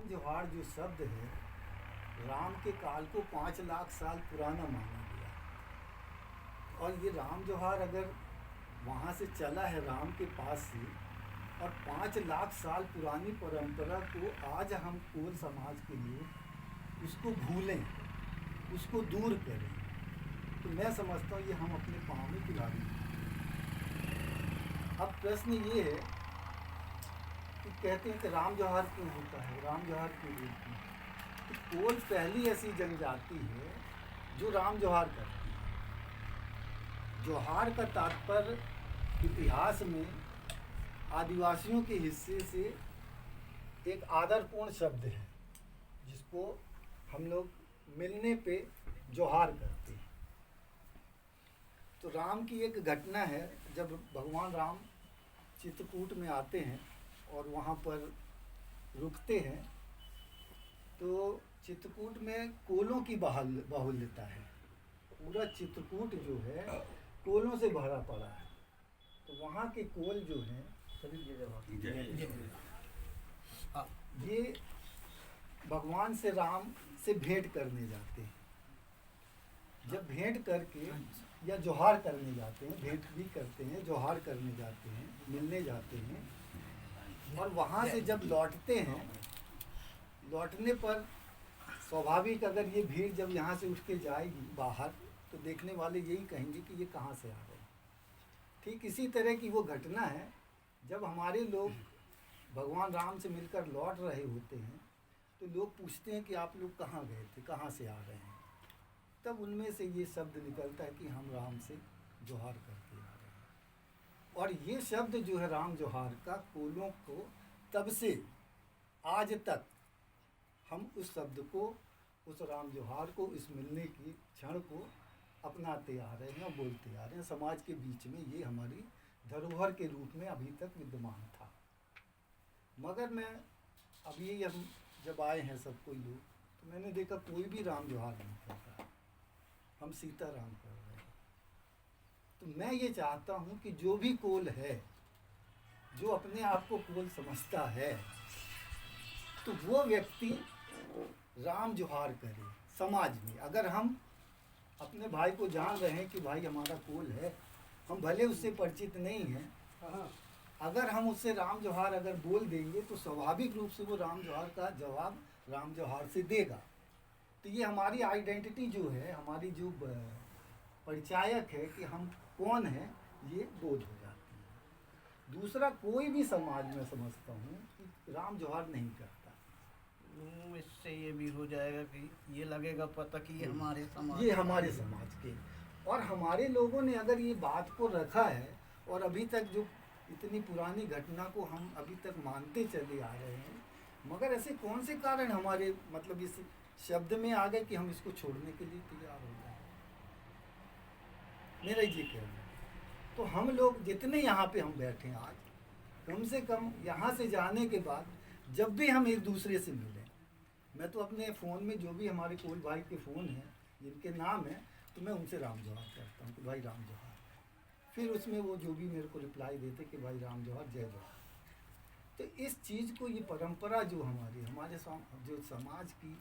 जोहार जो शब्द है राम के काल को 5 लाख साल पुराना माना गया। और ये राम जोहार अगर वहाँ से चला है राम के पास से, और 5 लाख साल पुरानी परंपरा को आज हम कोल समाज के लिए उसको भूलें, उसको दूर करें, तो मैं समझता हूँ ये हम अपने पाँव में कुल्हाड़ी मारें। अब प्रश्न ये है कि कहते हैं कि राम जोहार क्यों होता है, राम जोहार क्यों होती है। तो कोल पहली ऐसी जनजाति है जो राम जोहार करती है। जोहार का तात्पर्य इतिहास में आदिवासियों के हिस्से से एक आदरपूर्ण शब्द है जिसको हम लोग मिलने पे जोहार करते हैं। तो राम की एक घटना है, जब भगवान राम चित्रकूट में आते हैं और वहाँ पर रुकते हैं तो चित्रकूट में कोलों की बाहुल्यता है। पूरा चित्रकूट जो है कोलों से भरा पड़ा है। तो वहाँ के कोल जो हैं ये भगवान से राम से भेंट करने जाते हैं। जब भेंट करके या जोहार करने जाते हैं, भेंट भी करते हैं, जोहार करने जाते हैं, मिलने जाते हैं, और वहाँ से जब लौटते हैं, लौटने पर स्वाभाविक अगर ये भीड़ जब यहाँ से उठ के जाएगी बाहर तो देखने वाले यही कहेंगे कि ये कहाँ से आ रहे हैं। ठीक इसी तरह की वो घटना है जब हमारे लोग भगवान राम से मिलकर लौट रहे होते हैं तो लोग पूछते हैं कि आप लोग कहाँ गए थे, कहाँ से आ रहे हैं। तब उनमें से ये शब्द निकलता है कि हम राम से जोहार करके आ रहे हैं। और ये शब्द जो है राम जोहार का, कोलों को तब से आज तक हम उस शब्द को, उस राम जोहार को, इस मिलने की क्षण को अपनाते आ रहे हैं और बोलते आ रहे हैं। समाज के बीच में ये हमारी धरोहर के रूप में अभी तक विद्यमान था। मगर मैं अभी हम जब आए हैं सब कोई लोग, तो मैंने देखा कोई भी राम जोहार नहीं करता, हम सीता राम कर रहे हैं। तो मैं ये चाहता हूँ कि जो भी कोल है, जो अपने आप को कोल समझता है, तो वो व्यक्ति राम जोहार करे समाज में। अगर हम अपने भाई को जान रहे हैं कि भाई हमारा कोल है, हम भले उससे परिचित नहीं हैं, अगर हम उससे राम जोहार अगर बोल देंगे तो स्वाभाविक रूप से वो राम जोहार का जवाब राम जोहार से देगा। तो ये हमारी आइडेंटिटी जो है, हमारी जो परिचायक है कि हम कौन हैं, ये बोध हो जाती है। दूसरा, कोई भी समाज में समझता हूँ कि राम जोहार नहीं करता। इससे ये भी हो जाएगा कि ये लगेगा पता कि ये हमारे समाज, ये हमारे समाज के, और हमारे लोगों ने अगर ये बात को रखा है और अभी तक जो इतनी पुरानी घटना को हम अभी तक मानते चले आ रहे हैं, मगर ऐसे कौन से कारण हमारे मतलब इस शब्द में आ गए कि हम इसको छोड़ने के लिए तैयार हो जाए। मेरा ये कहना है। तो हम लोग जितने यहाँ पे हम बैठे हैं आज, कम से कम यहाँ से जाने के बाद जब भी हम एक दूसरे से मिलें, मैं तो अपने फ़ोन में जो भी हमारे कोल भाई के फ़ोन हैं जिनके नाम हैं, तो मैं उनसे राम जोहार करता हूँ कि भाई राम जोहार। फिर उसमें वो जो भी मेरे को रिप्लाई देते कि भाई राम जोहार, जय जोहार। तो इस चीज़ को, ये परंपरा जो हमारे जो समाज की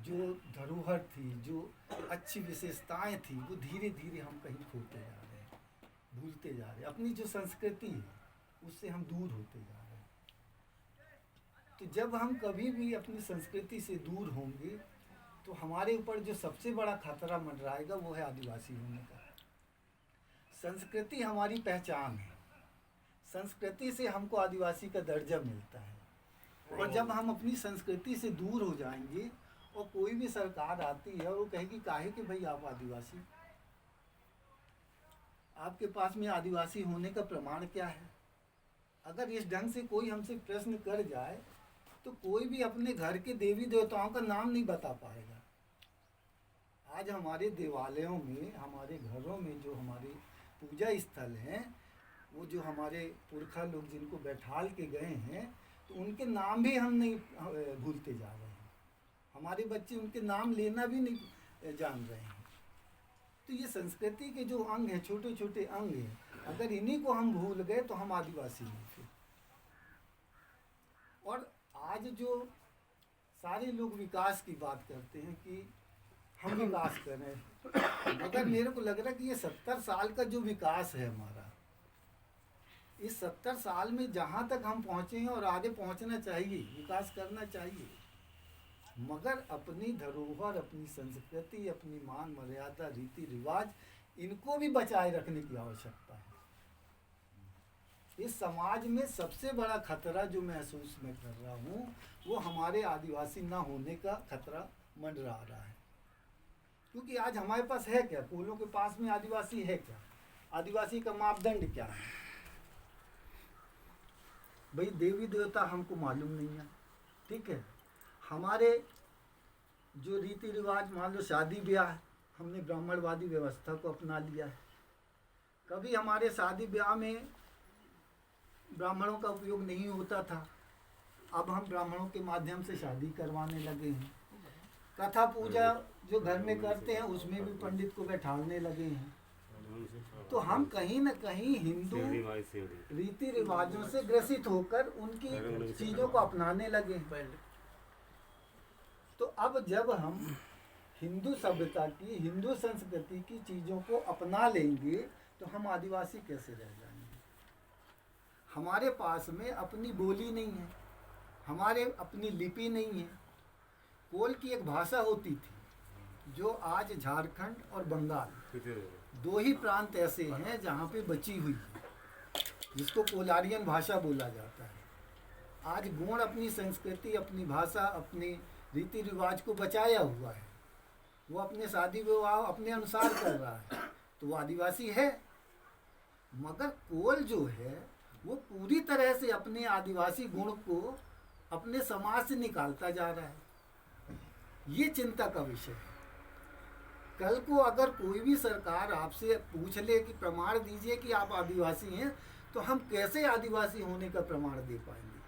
जो धरोहर थी, जो अच्छी विशेषताएं थी, वो धीरे धीरे हम कहीं खोते जा रहे हैं, भूलते जा रहे हैं। अपनी जो संस्कृति है उससे हम दूर होते जा रहे हैं। तो जब हम कभी भी अपनी संस्कृति से दूर होंगे तो हमारे ऊपर जो सबसे बड़ा खतरा मंडराएगा वो है आदिवासी होने का। संस्कृति हमारी पहचान है, संस्कृति से हमको आदिवासी का दर्जा मिलता है। और जब हम अपनी संस्कृति से दूर हो जाएंगे और कोई भी सरकार आती है और वो कहेगी काहे कि भाई आप आदिवासी, आपके पास में आदिवासी होने का प्रमाण क्या है। अगर इस ढंग से कोई हमसे प्रश्न कर जाए तो कोई भी अपने घर के देवी देवताओं का नाम नहीं बता पाएगा। आज हमारे देवालयों में, हमारे घरों में जो हमारे पूजा स्थल हैं, वो जो हमारे पुरखा लोग जिनको बैठाल के गए हैं, तो उनके नाम भी हम नहीं भूलते जा रहे हैं। हमारे बच्चे उनके नाम लेना भी नहीं जान रहे हैं। तो ये संस्कृति के जो अंग हैं, छोटे छोटे अंग हैं, अगर इन्हीं को हम भूल गए तो हम आदिवासी नहीं थे। और आज जो सारे लोग विकास की बात करते हैं कि हम विकास कर रहे हैं, मगर मेरे को लग रहा है कि ये 70 साल का जो विकास है हमारा, इस 70 साल में जहाँ तक हम पहुँचे हैं और आगे पहुँचना चाहिए, विकास करना चाहिए, मगर अपनी धरोहर, अपनी संस्कृति, अपनी मान मर्यादा, रीति रिवाज, इनको भी बचाए रखने की आवश्यकता है। इस समाज में सबसे बड़ा खतरा जो महसूस मैं कर रहा हूँ वो हमारे आदिवासी ना होने का खतरा मंडरा रहा है। क्योंकि आज हमारे पास है क्या? कोलों के पास में आदिवासी है क्या? आदिवासी का मापदंड क्या है? भाई देवी देवता हमको मालूम नहीं है, ठीक है। हमारे जो रीति रिवाज, मान लो शादी ब्याह, हमने ब्राह्मणवादी व्यवस्था को अपना लिया है। कभी हमारे शादी ब्याह में ब्राह्मणों का उपयोग नहीं होता था, अब हम ब्राह्मणों के माध्यम से शादी करवाने लगे हैं। कथा पूजा जो घर में करते हैं उसमें भी पंडित को बैठाने लगे हैं। तो हम कहीं न कहीं हिंदू रीति रिवाजों से ग्रसित होकर उनकी चीज़ों को अपनाने लगे हैं। तो अब जब हम हिंदू सभ्यता की, हिंदू संस्कृति की चीज़ों को अपना लेंगे तो हम आदिवासी कैसे रह जाएंगे? हमारे पास में अपनी बोली नहीं है, हमारे अपनी लिपि नहीं है। कोल की एक भाषा होती थी जो आज झारखंड और बंगाल दो ही प्रांत ऐसे हैं जहाँ पे बची हुई है, जिसको कोलारियन भाषा बोला जाता है। आज गोंड अपनी संस्कृति, अपनी भाषा, अपनी रीति रिवाज को बचाया हुआ है, वो अपने शादी विवाह अपने अनुसार कर रहा है, तो वो आदिवासी है। मगर कोल जो है वो पूरी तरह से अपने आदिवासी गुण को अपने समाज से निकालता जा रहा है। ये चिंता का विषय है। कल को अगर कोई भी सरकार आपसे पूछ ले कि प्रमाण दीजिए कि आप आदिवासी हैं, तो हम कैसे आदिवासी होने का प्रमाण दे पाएंगे?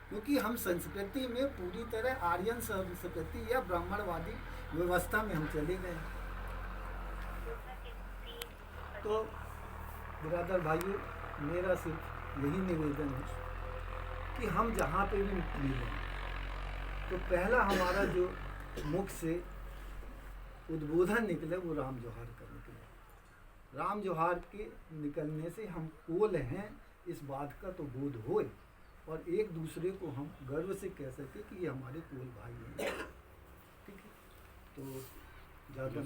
क्योंकि हम संस्कृति में पूरी तरह आर्यन संस्कृति या ब्राह्मणवादी व्यवस्था में हम चले गए। तो ब्रदर भाइयों, मेरा सिर्फ यही निवेदन है कि हम जहाँ पे भी मिलें तो पहला हमारा जो मुख से उद्बोधन निकले वो राम जोहार का निकले। राम जोहार के निकलने से हम कोल हैं इस बात का तो बोध होए, और एक दूसरे को हम गर्व से कह सके कि ये हमारे कोल भाई हैं। ठीक है, तो ज़्यादा